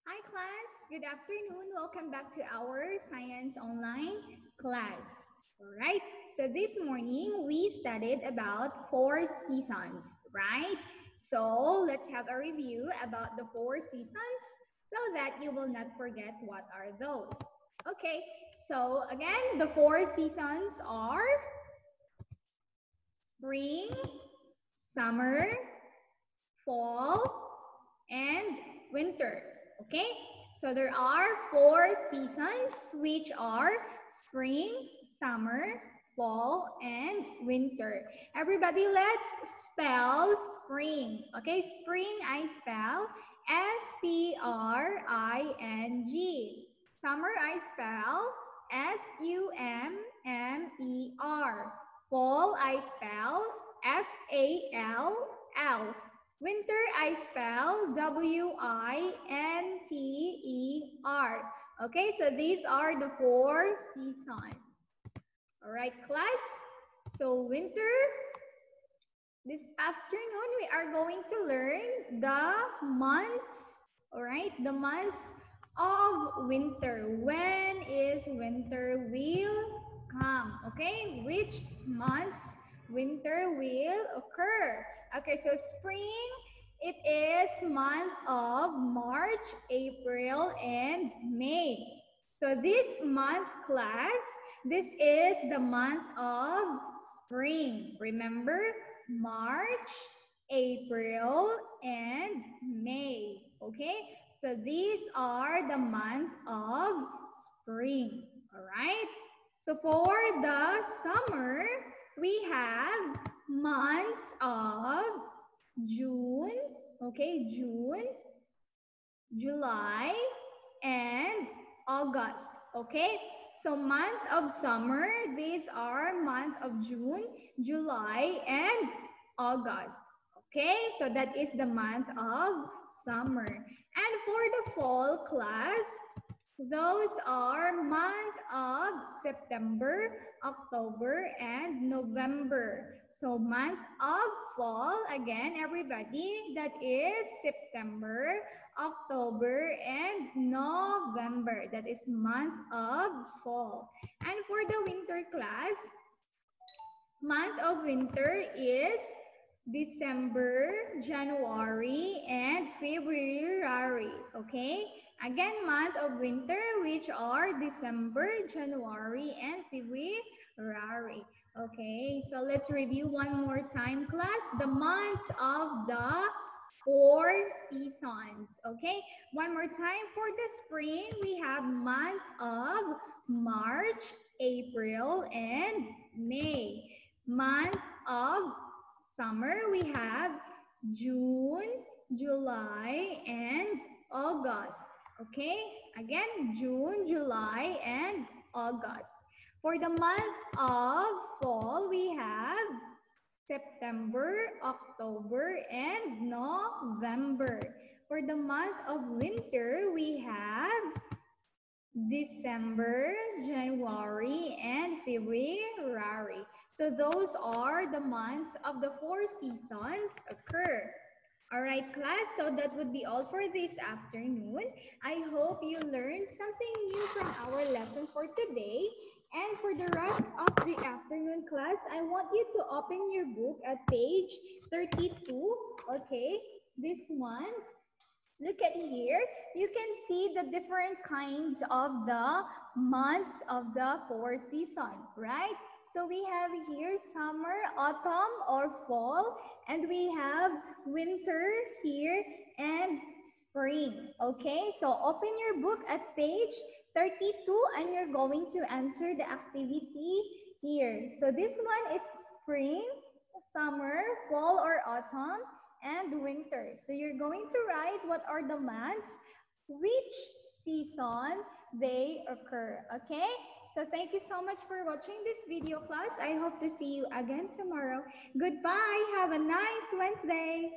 Hi class, good afternoon. Welcome back to our Science Online class. Alright, so this morning we studied about four seasons, right? So let's have a review about the four seasons so that you will not forget what are those. Okay, so again, the four seasons are spring, summer, fall, and winter. Okay, so there are four seasons which are spring, summer, fall, and winter. Everybody, let's spell spring. Okay, spring I spell Spring. Summer I spell Summer. Fall I spell Fall. Winter I spell Winter. Okay, so these are the four seasons. All right, class. So winter, this afternoon we are going to learn the months, all right? The months of winter. When is winter will come, okay? Which months winter will occur? Okay, so spring, it is month of March, April, and May. So this month, class, this is the month of spring. Remember? March, April, and May. Okay? So these are the month of spring. All right? So for the summer, we have months of June, okay, June, July, and August. Okay? So month of summer, these are month of June, July, and August. Okay? So that is the month of summer. And for the fall class, those are month of September, October, and November. So month of fall, again, everybody, that is September, October, and November. That is month of fall. And for the winter class, month of winter is December, January, and February. Okay? Again, month of winter, which are December, January, and February. Okay, so let's review one more time, class. The months of the four seasons. Okay, one more time. For the spring, we have month of March, April, and May. Month of summer, we have June, July, and August. Okay, again, June, July, and August. For the month of fall, we have September, October, and November. For the month of winter, we have December, January, and February. So those are the months of the four seasons occur. All right, class. So that would be all for this afternoon. I hope you learned something new from our lesson for today. And for the rest of the afternoon class, I want you to open your book at page 32. Okay, this one. Look at here. You can see the different kinds of the months of the four seasons, right? So we have here summer, autumn, or fall, and we have winter here and spring. Okay, so open your book at page 32 and you're going to answer the activity here. So this one is spring, summer, fall, or autumn, and winter. So you're going to write what are the months, which season they occur. Okay? So thank you so much for watching this video, class. I hope to see you again tomorrow. Goodbye. Have a nice Wednesday.